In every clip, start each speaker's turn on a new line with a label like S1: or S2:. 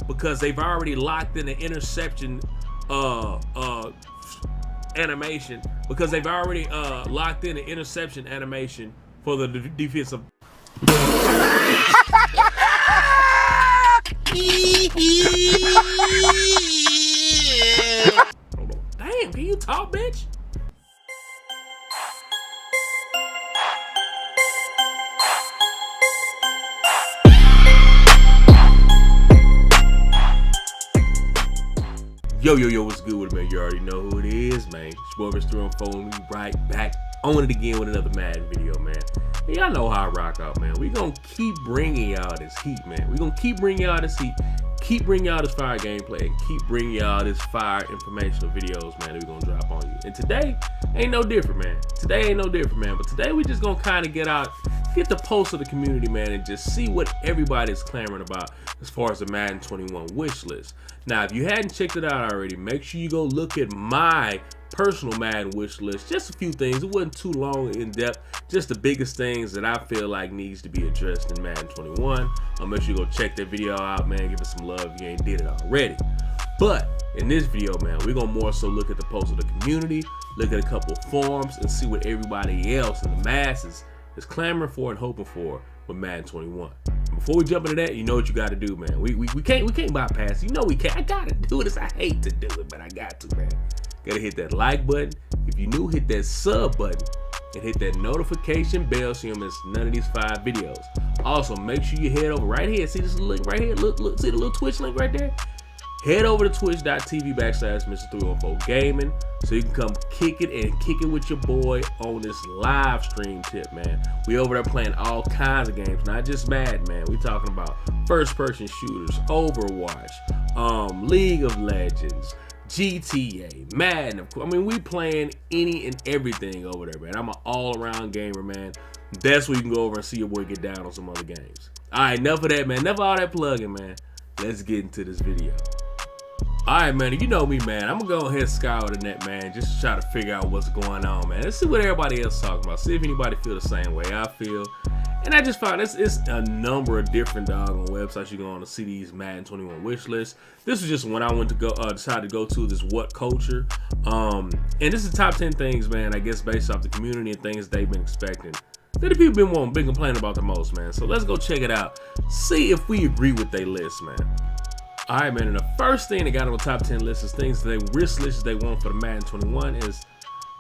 S1: because they've already locked in the interception animation, because they've already locked in the interception animation for the defensive. Hold on. Damn, can you talk, bitch? Yo, what's good with it, man? You already know who it is, man. It's your boy Mr. Unfold, we right back on it again with another Madden video, man. And y'all know how I rock out, man. We gonna keep bringing y'all this heat, man. We gonna keep bringing y'all this heat, keep bringing y'all this fire gameplay, and keep bringing y'all this fire informational videos, man, that we gonna drop on you. And today ain't no different, man. But today we just gonna kind of get the pulse of the community, man, and just see what everybody's clamoring about as far as the Madden 21 wish list. Now, if you hadn't checked it out already, make sure you go look at my personal Madden wish list. Just a few things. It wasn't too long in depth. Just the biggest things that I feel like needs to be addressed in Madden 21. I'll make sure you go check that video out, man. Give it some love if you ain't did it already. But in this video, man, we're gonna more so look at the pulse of the community, look at a couple forums, and see what everybody else in the masses is clamoring for and hoping for with Madden 21. Before we jump into that, you know what you got to do, man. We can't bypass. You know we can't. I gotta do this. I hate to do it, but I got to, man. Gotta hit that like button. If you're new, hit that sub button and hit that notification bell so you don't miss none of these 5 videos. Also, make sure you head over right here. See this link right here? Look, see the little Twitch link right there? Head over to twitch.tv/Mr314Gaming so you can come kick it with your boy on this live stream tip, man. We over there playing all kinds of games, not just Madden, man. We talking about first-person shooters, Overwatch, League of Legends, GTA, Madden, of course. I mean, we playing any and everything over there, man. I'm an all-around gamer, man. That's where you can go over and see your boy get down on some other games. All right, enough of that, man. Enough of all that plugging, man. Let's get into this video. Alright, man, you know me, man. I'm gonna go ahead and scour the net, man, just to try to figure out what's going on, man. Let's see what everybody else is talking about. See if anybody feel the same way I feel. And I just found it's a number of different doggone websites you go on to see these Madden 21 wish lists. This was just one I went to go decide to go to, this What Culture. And this is the top 10 things, man, I guess based off the community and things they've been expecting that the people been complaining about the most, man. So let's go check it out. See if we agree with their list, man. All right, man, and the first thing they got on the top 10 list is things they wish lists they want for the Madden 21 is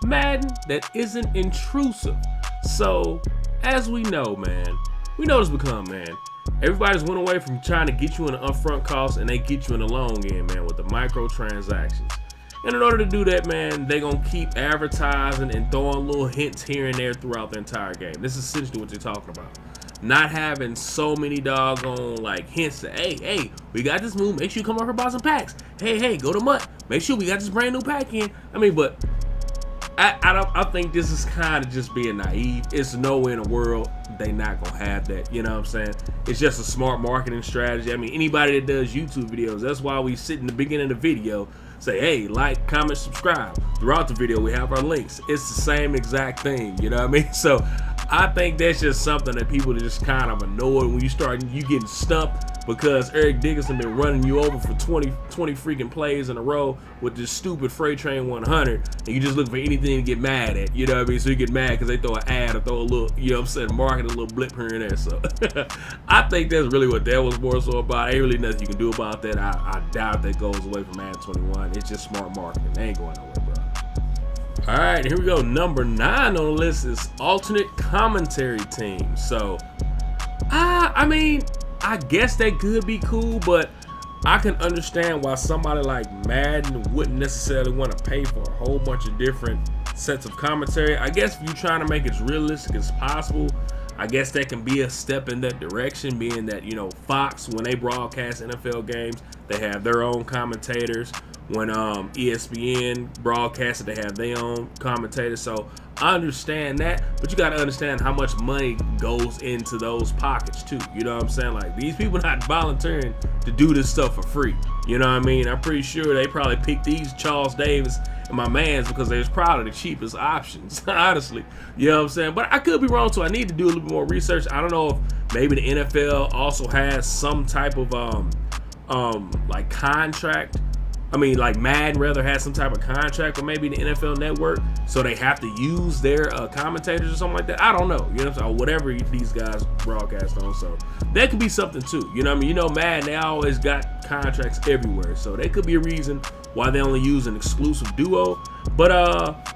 S1: Madden that isn't intrusive. So, as we know, man, we know this become, man, everybody's went away from trying to get you in an upfront cost and they get you in the long end, man, with the microtransactions. And in order to do that, man, they gonna keep advertising and throwing little hints here and there throughout the entire game. This is essentially what they're talking about. Not having so many doggone like hints that, hey, we got this move, make sure you come over and buy some packs. Hey, go to Mutt, make sure we got this brand new pack in. I mean, but I think this is kind of just being naive. It's nowhere in the world they not gonna have that, you know what I'm saying? It's just a smart marketing strategy. I mean, anybody that does YouTube videos, that's why we sit in the beginning of the video, say, hey, like, comment, subscribe. Throughout the video, we have our links. It's the same exact thing, you know what I mean? So I think that's just something that people are just kind of annoyed when you getting stumped because Eric Dickinson been running you over for 20 freaking plays in a row with this stupid Freight Train 100, and you just looking for anything to get mad at, you know what I mean? So you get mad because they throw an ad or throw a little, you know what I'm saying, market a little blip here and there. So I think that's really what that was more so about. Ain't really nothing you can do about that. I doubt that goes away from Madden 21. It's just smart marketing. They ain't going nowhere, bro. All right, here we go. Number 9 on the list is alternate commentary team. So, I mean, I guess that could be cool, but I can understand why somebody like Madden wouldn't necessarily want to pay for a whole bunch of different sets of commentary. I guess if you're trying to make it as realistic as possible, I guess that can be a step in that direction, being that, you know, Fox, when they broadcast NFL games, they have their own commentators. When ESPN broadcasted, they have their own commentators. So I understand that, but you got to understand how much money goes into those pockets too. You know what I'm saying? Like, these people not volunteering to do this stuff for free. You know what I mean? I'm pretty sure they probably picked these Charles Davis and my mans because they was probably the cheapest options, honestly. You know what I'm saying? But I could be wrong, so I need to do a little bit more research. I don't know if maybe the NFL also has some type of like contract. I mean, like Madden rather has some type of contract with maybe the NFL Network, so they have to use their commentators or something like that. I don't know, you know what I'm saying? Or whatever these guys broadcast on. So that could be something too. You know what I mean? You know, Madden, they always got contracts everywhere, so that could be a reason why they only use an exclusive duo. But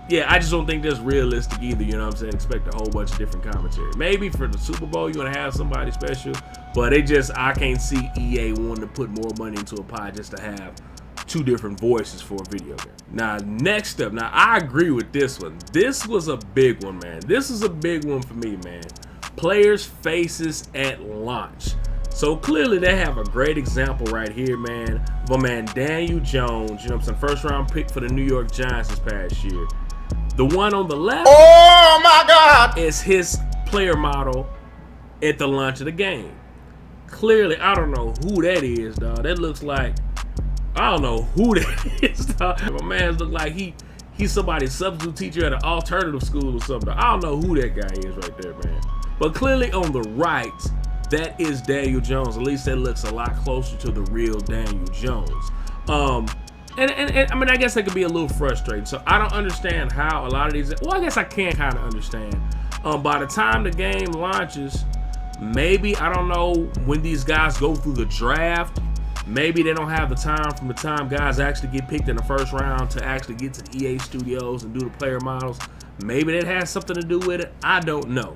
S1: yeah, I just don't think that's realistic either. You know what I'm saying? Expect a whole bunch of different commentary. Maybe for the Super Bowl you're gonna have somebody special, but I can't see EA wanting to put more money into a pie just to have two different voices for a video game. Now, next up, now I agree with this one. This was a big one, man. This is a big one for me, man. Players' faces at launch. So clearly they have a great example right here, man, of a man, Daniel Jones, you know what I'm saying, first round pick for the New York Giants this past year. The one on the left,
S2: oh my God,
S1: is his player model at the launch of the game. Clearly, I don't know who that is, dog. That looks like, I don't know who that is, dog. My man look like he's somebody's substitute teacher at an alternative school or something. I don't know who that guy is right there, man. But clearly on the right, that is Daniel Jones. At least that looks a lot closer to the real Daniel Jones. And I mean, I guess that could be a little frustrating. So I don't understand how a lot of these, well, I guess I can kind of understand. By the time the game launches, maybe, I don't know, when these guys go through the draft, maybe they don't have the time from the time guys actually get picked in the first round to actually get to the EA studios and do the player models. Maybe that has something to do with it. I don't know.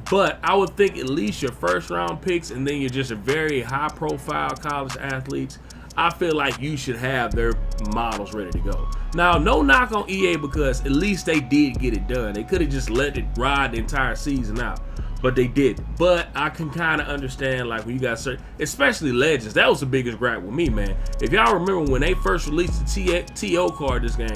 S1: But I would think at least your first round picks and then you're just a very high profile college athletes, I feel like you should have their models ready to go. Now, no knock on EA because at least they did get it done. They could have just let it ride the entire season out, but they didn't. But I can kind of understand, like, when you got certain, especially Legends, that was the biggest gripe with me, man. If y'all remember when they first released the TO card this game,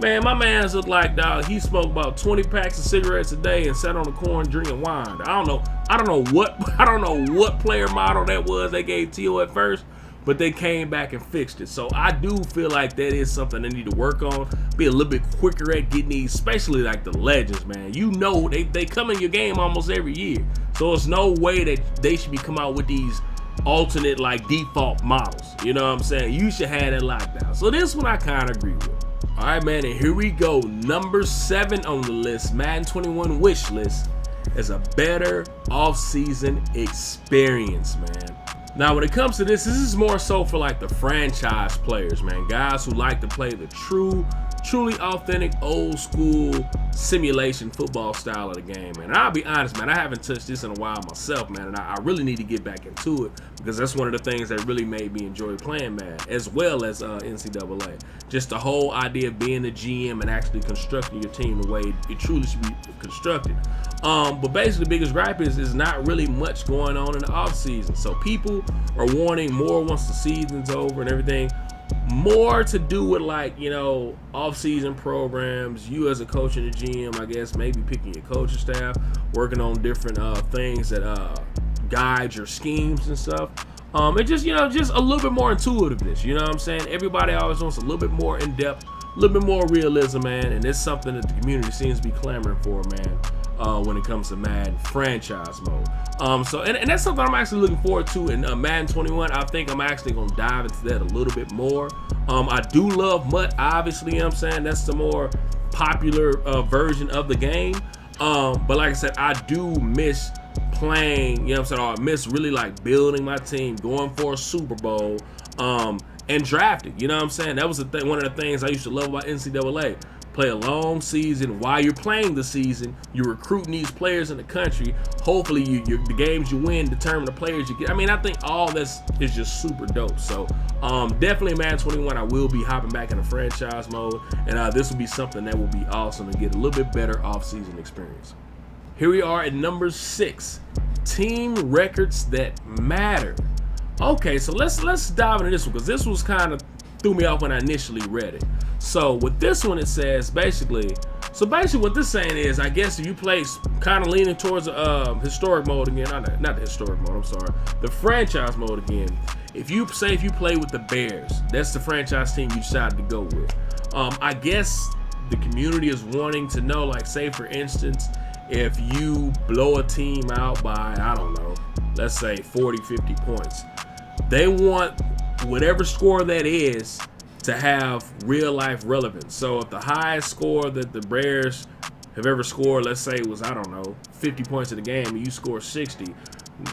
S1: man, my man's looked like, dog, he smoked about 20 packs of cigarettes a day and sat on the corn drinking wine. I don't know what player model that was they gave TO at first, but they came back and fixed it. So I do feel like that is something they need to work on, be a little bit quicker at getting these, especially like the Legends, man. You know, they come in your game almost every year, so it's no way that they should be coming out with these alternate, like, default models. You know what I'm saying? You should have that locked down. So this one I kind of agree with. All right, man, and here we go. Number 7 on the list, Madden 21 Wishlist, is a better off-season experience, man. Now, when it comes to this is more so for like the franchise players, man. Guys who like to play the truly authentic, old school simulation football style of the game, man. And I'll be honest, man, I haven't touched this in a while myself, man, and I really need to get back into it because that's one of the things that really made me enjoy playing Madden, as well as NCAA. Just the whole idea of being a GM and actually constructing your team the way it truly should be constructed. But basically the biggest gripe is not really much going on in the off season. So people are wanting more once the season's over and everything. More to do with, like, you know, off-season programs, you as a coach and a GM, I guess, maybe picking your coaching staff, working on different things that guide your schemes and stuff. And just, you know, just a little bit more intuitiveness, you know what I'm saying? Everybody always wants a little bit more in-depth, a little bit more realism, man, and it's something that the community seems to be clamoring for, man. When it comes to Madden franchise mode. So that's something I'm actually looking forward to in Madden 21. I think I'm actually going to dive into that a little bit more. I do love MUT, obviously, you know what I'm saying? That's the more popular version of the game. But like I said, I do miss playing, you know what I'm saying? Or I miss really like building my team, going for a Super Bowl, and drafting, you know what I'm saying? That was one of the things I used to love about NCAA. Play a long season. While you're playing the season, you're recruiting these players in the country. Hopefully, the games you win determine the players you get. I mean, I think all this is just super dope. So, definitely Madden 21, I will be hopping back in the franchise mode. And this will be something that will be awesome to get a little bit better off-season experience. Here we are at number 6, team records that matter. Okay, so let's dive into this one because this was kind of threw me off when I initially read it. So with this one, it says basically what this saying is, I guess if you play kind of leaning towards historic mode again, not the historic mode, I'm sorry, the franchise mode again. If you play with the Bears, that's the franchise team you decided to go with. I guess the community is wanting to know, like, say for instance, if you blow a team out by, I don't know, let's say 40, 50 points, they want whatever score that is to have real life relevance. So if the highest score that the Bears have ever scored, let's say it was, I don't know, 50 points in the game, and you score 60,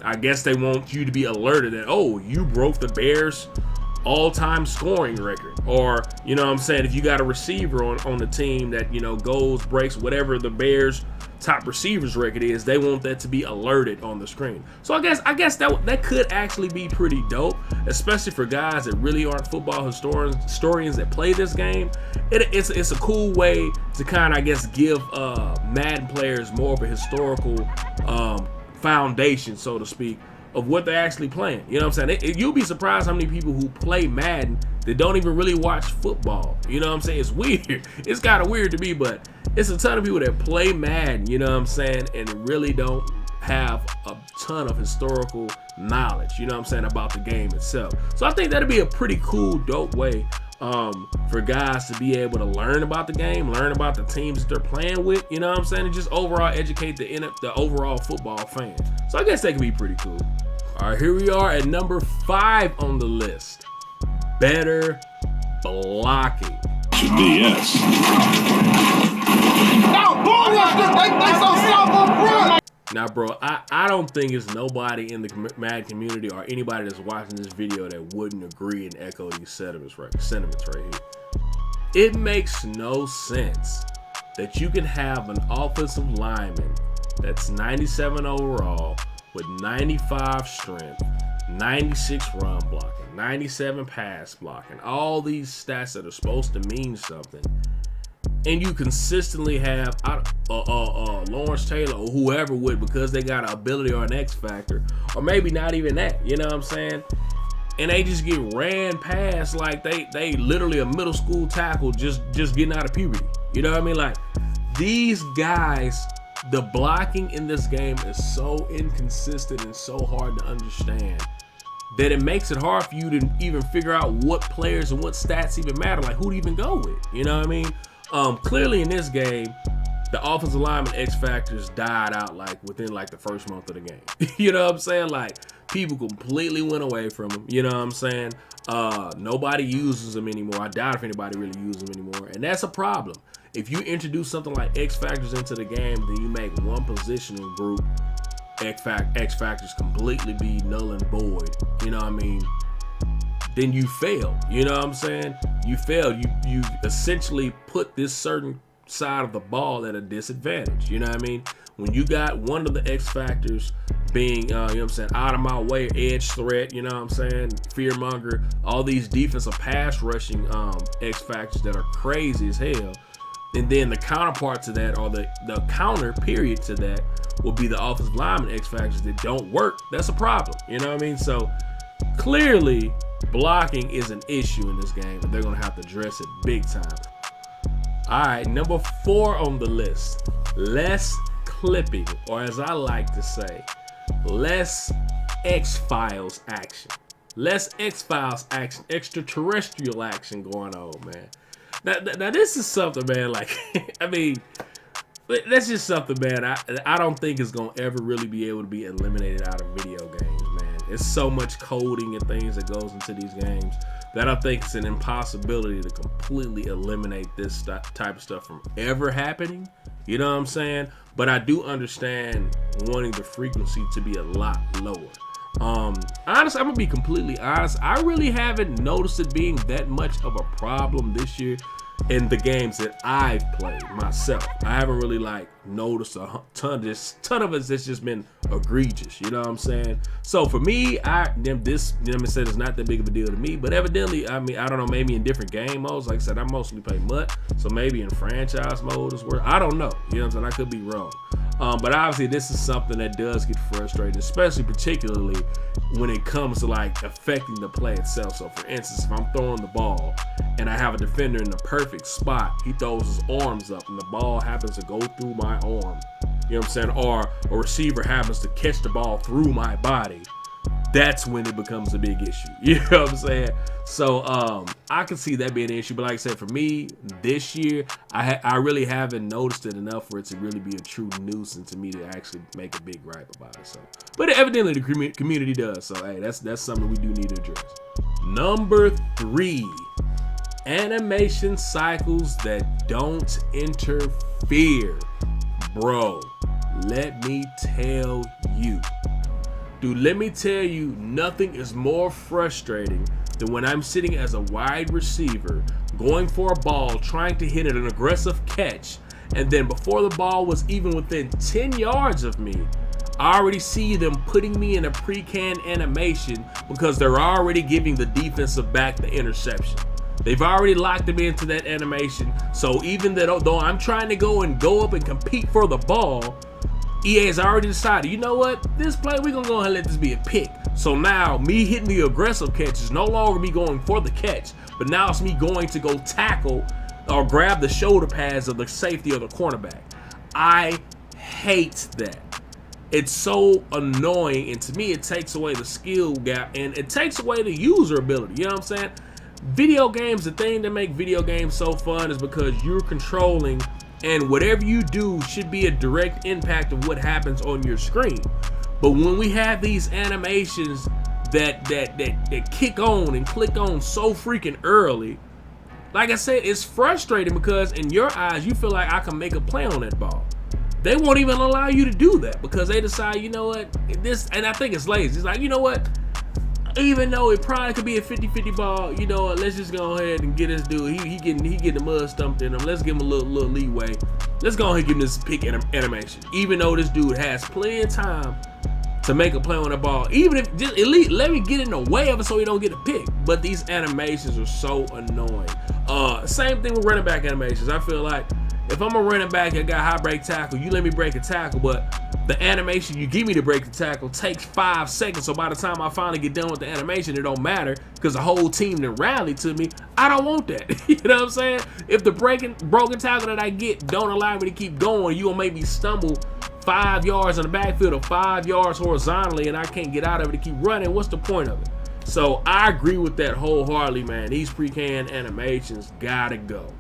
S1: I guess they want you to be alerted that, oh, you broke the Bears all-time scoring record. Or, you know what I'm saying, if you got a receiver on the team that, you know, goes, breaks, whatever the Bears top receivers record is, they want that to be alerted on the screen. So I guess that could actually be pretty dope, especially for guys that really aren't football historians that play this game. It's a cool way to kind of, I guess, give Madden players more of a historical foundation, so to speak, of what they're actually playing. You know what I'm saying? You'll be surprised how many people who play Madden that don't even really watch football. You know what I'm saying? It's weird. It's kind of weird to me, but it's a ton of people that play Madden, you know what I'm saying, and really don't have a ton of historical knowledge, you know what I'm saying, about the game itself. So I think that'd be a pretty cool, dope way for guys to be able to learn about the game, learn about the teams that they're playing with, you know what I'm saying, and just overall educate the overall football fan. So I guess that could be pretty cool. All right, here we are at number 5 on the list. Better blocking.
S3: Should be yes.
S1: Now, bro, I don't think it's nobody in the Madden community or anybody that's watching this video that wouldn't agree and echo these sentiments right here. It makes no sense that you can have an offensive lineman that's 97 overall with 95 strength, 96 run blocking, 97 pass blocking, all these stats that are supposed to mean something, and you consistently have Lawrence Taylor or whoever would, because they got an ability or an X factor, or maybe not even that, you know what I'm saying, and they just get ran past like they literally a middle school tackle just getting out of puberty. You know what I mean? Like, these guys, the blocking in this game is so inconsistent and so hard to understand that it makes it hard for you to even figure out what players and what stats even matter, like who to even go with. You know what I mean? Clearly in this game, the offensive lineman X factors died out like within like the first month of the game. You know what I'm saying? Like, people completely went away from them. You know what I'm saying? Nobody uses them anymore. I doubt if anybody really uses them anymore, and that's a problem. If you introduce something like X factors into the game, then you make one positional group X factors completely be null and void. You know what I mean? Then you fail. You know what I'm saying? You failed. You essentially put this certain side of the ball at a disadvantage. You know what I mean? When you got one of the X factors being, you know what I'm saying, out of my way, edge threat, you know what I'm saying, fear monger, all these defensive pass rushing X factors that are crazy as hell. And then the counterpart to that, or the counter period to that, will be the offensive lineman X factors that don't work. That's a problem. You know what I mean? So clearly, blocking is an issue in this game, and they're gonna have to address it big time. All right, number 4 on the list: less clipping, or as I like to say, less X-Files action. Less X-Files action, extraterrestrial action going on, man. Now this is something, man, like, I mean, that's just something, man, I don't think it's going to ever really be able to be eliminated out of video games, man. It's so much coding and things that goes into these games that I think it's an impossibility to completely eliminate this type of stuff from ever happening. You know what I'm saying? But I do understand wanting the frequency to be a lot lower. Honestly, I'm gonna be completely honest, I really haven't noticed it being that much of a problem this year in the games that I've played myself. I haven't really like noticed a ton of it. That's just been egregious, you know what I'm saying? So for me, this is not that big of a deal to me, but evidently, I mean, I don't know, maybe in different game modes. Like I said, I mostly play MUT, so maybe in franchise mode is where, I don't know, you know what I'm saying? I could be wrong. But obviously this is something that does get frustrating, especially particularly when it comes to like affecting the play itself. So for instance, if I'm throwing the ball and I have a defender in the perfect spot, he throws his arms up and the ball happens to go through my arm, you know what I'm saying? Or a receiver happens to catch the ball through my body, that's when it becomes a big issue. You know what I'm saying? So I can see that being an issue. But like I said, for me, this year, I really haven't noticed it enough for it to really be a true nuisance to me to actually make a big gripe about it. So, but evidently the community does. So hey, that's something we do need to address. Number 3, animation cycles that don't interfere. Bro, let me tell you. Dude, let me tell you, nothing is more frustrating than when I'm sitting as a wide receiver, going for a ball, trying to hit an aggressive catch, and then before the ball was even within 10 yards of me, I already see them putting me in a pre-canned animation because they're already giving the defensive back the interception. They've already locked him into that animation, so even though I'm trying to go up and compete for the ball, EA has already decided, you know what, this play, we're going to go ahead and let this be a pick. So now, me hitting the aggressive catch is no longer me going for the catch, but now it's me going to go tackle or grab the shoulder pads of the safety or the cornerback. I hate that. It's so annoying, and to me, it takes away the skill gap, and it takes away the user ability, you know what I'm saying? Video games, the thing that make video games so fun is because you're controlling, and whatever you do should be a direct impact of what happens on your screen. But when we have these animations that kick on and click on so freaking early, like I said, it's frustrating because in your eyes, you feel like I can make a play on that ball. They won't even allow you to do that because they decide, you know what, this, and I think it's lazy. It's like, you know what, even though it probably could be a 50-50 ball, you know what, let's just go ahead and get this dude. He getting the mud stumped in him. Let's give him a little leeway. Let's go ahead and give him this pick animation. Even though this dude has plenty of time to make a play on the ball. Even if, just at least let me get in the way of it so he don't get a pick. But these animations are so annoying. Same thing with running back animations. I feel like if I'm a running back and got high break tackle, you let me break a tackle, but the animation you give me to break the tackle takes 5 seconds. So by the time I finally get done with the animation, it don't matter because the whole team then rallied to me. I don't want that. You know what I'm saying? If the broken tackle that I get don't allow me to keep going, you gonna make me stumble 5 yards in the backfield or 5 yards horizontally, and I can't get out of it to keep running. What's the point of it? So I agree with that wholeheartedly, man. These pre-canned animations gotta go.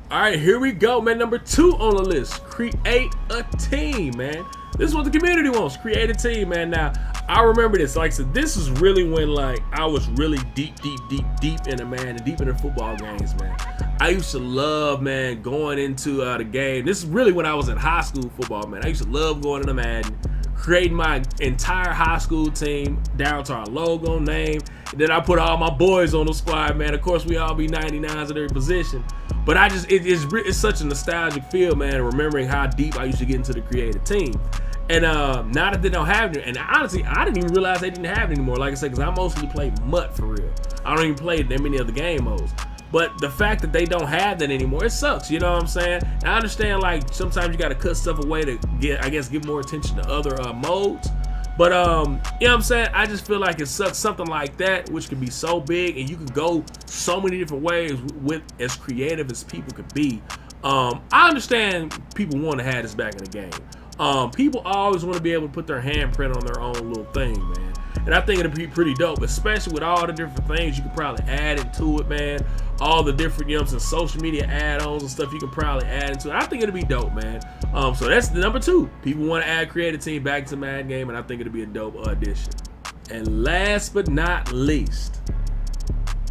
S1: All right, here we go, man. Number 2 on the list, create a team, man. This is what the community wants, create a team, man. Now, I remember this. Like I said, this is really when, like, I was really deep into, man, and deep into football games, man. I used to love, man, going into the game. This is really when I was in high school football, man. I used to love going into Madden, creating my entire high school team down to our logo, name. And then I put all my boys on the squad, man. Of course, we all be 99s at every position. But I just, it's such a nostalgic feel, man, remembering how deep I used to get into the creative team. And now that they don't have it, and honestly, I didn't even realize they didn't have it anymore. Like I said, because I mostly play MUT for real. I don't even play that many other game modes. But the fact that they don't have that anymore, it sucks, you know what I'm saying? And I understand, like, sometimes you got to cut stuff away to get, I guess, give more attention to other modes. But, you know what I'm saying? I just feel like it sucks, something like that, which could be so big, and you can go so many different ways with as creative as people could be. I understand people want to have this back in the game. People always want to be able to put their handprint on their own little thing, man. And I think it'd be pretty dope, especially with all the different things you could probably add into it, man. All the different, you know what I'm saying, social media add-ons and stuff you can probably add into it. I think it'd be dope, man. So that's the number 2. People want to add creative team back to the Madden game, and I think it'd be a dope addition. And last but not least,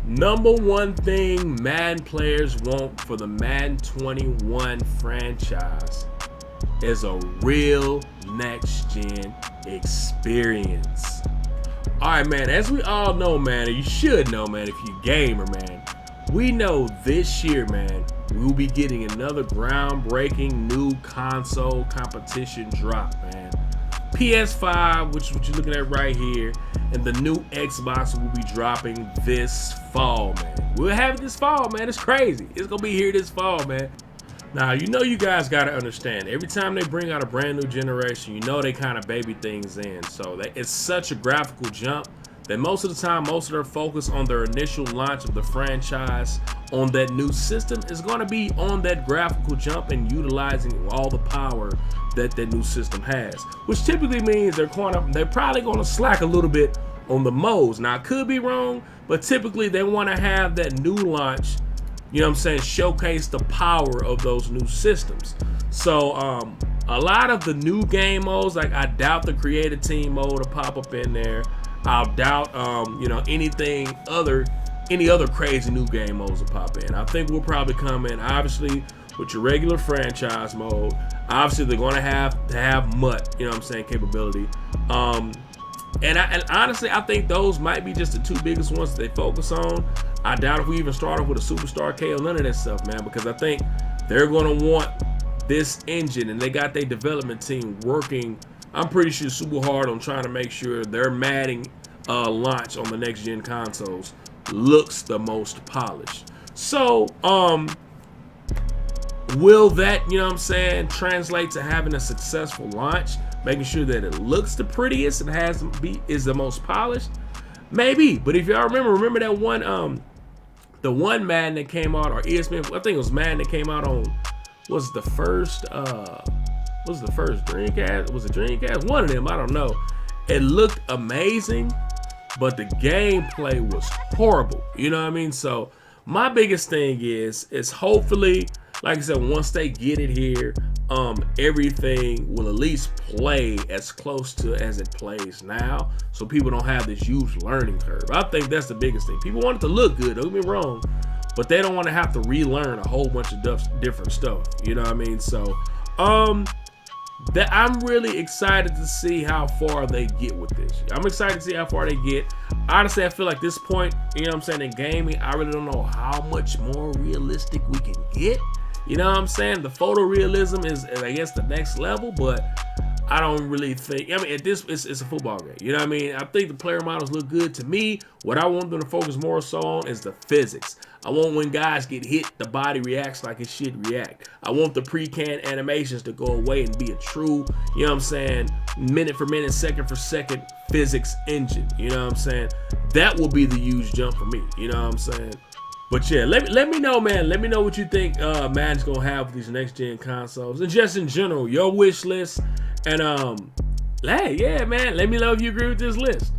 S1: number 1 thing Madden players want for the Madden 21 franchise is a real next-gen experience. Alright, man, as we all know, man, or you should know, man, if you're a gamer, man, we know this year, man, we will be getting another groundbreaking new console competition drop, man. PS5, which is what you're looking at right here, and the new Xbox will be dropping this fall, man. We'll have it this fall, man. It's crazy. It's gonna be here this fall, man. Now, you know, you guys got to understand, every time they bring out a brand new generation, you know they kind of baby things in. So it's such a graphical jump that most of the time, most of their focus on their initial launch of the franchise on that new system is going to be on that graphical jump and utilizing all the power that that new system has, which typically means they're probably going to slack a little bit on the modes. Now, I could be wrong, but typically they want to have that new launch, you know what I'm saying, showcase the power of those new systems. So a lot of the new game modes, like I doubt the creative team mode will pop up in there. I doubt, any other crazy new game modes will pop in. I think we'll probably come in, obviously, with your regular franchise mode. Obviously, they're going to have MUT, capability. And honestly, I think those might be just the two biggest ones that they focus on. I doubt if we even start off with a Superstar KO, none of that stuff, man, because I think they're going to want this engine, and they got their development team working, I'm pretty sure, super hard on trying to make sure their Madden launch on the next-gen consoles looks the most polished. So, will that, translate to having a successful launch, making sure that it looks the prettiest and is the most polished? Maybe. But if y'all remember that one, the one Madden that came out, or ESPN, I think it was Madden that came out on, was the first Dreamcast? Was it Dreamcast? One of them, I don't know. It looked amazing, but the gameplay was horrible. You know what I mean? So my biggest thing is hopefully, like I said, once they get it here, everything will at least play as close to as it plays now, so people don't have this huge learning curve. I think that's the biggest thing. People want it to look good, don't get me wrong, but they don't want to have to relearn a whole bunch of different stuff. You know what I mean? So, that I'm really excited to see how far they get with this. I'm excited to see how far they get. Honestly, I feel like this point, in gaming, I really don't know how much more realistic we can get. You know what I'm saying? The photorealism is, I guess, the next level, but I don't really think, it's a football game. You know what I mean? I think the player models look good to me. What I want them to focus more so on is the physics. I want when guys get hit, the body reacts like it should react. I want the pre-canned animations to go away and be a true, minute for minute, second for second physics engine. You know what I'm saying? That will be the huge jump for me. You know what I'm saying? But yeah, let me know, man. Let me know what you think Madden's gonna have with these next gen consoles, and just in general, your wish list. And hey, yeah, man, let me know if you agree with this list.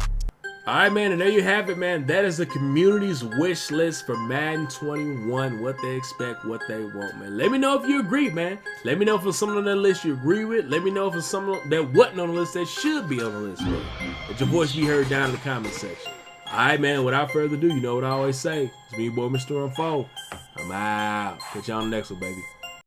S1: All right, man, and there you have it, man. That is the community's wish list for Madden 21. What they expect, what they want, man. Let me know if you agree, man. Let me know if it's something on that list you agree with. Let me know if it's something that wasn't on the list that should be on the list, man. Let your voice be heard down in the comment section. All right, man, without further ado, you know what I always say. It's me, boy, Mr. Unfold. I'm out. Catch y'all on the next one, baby.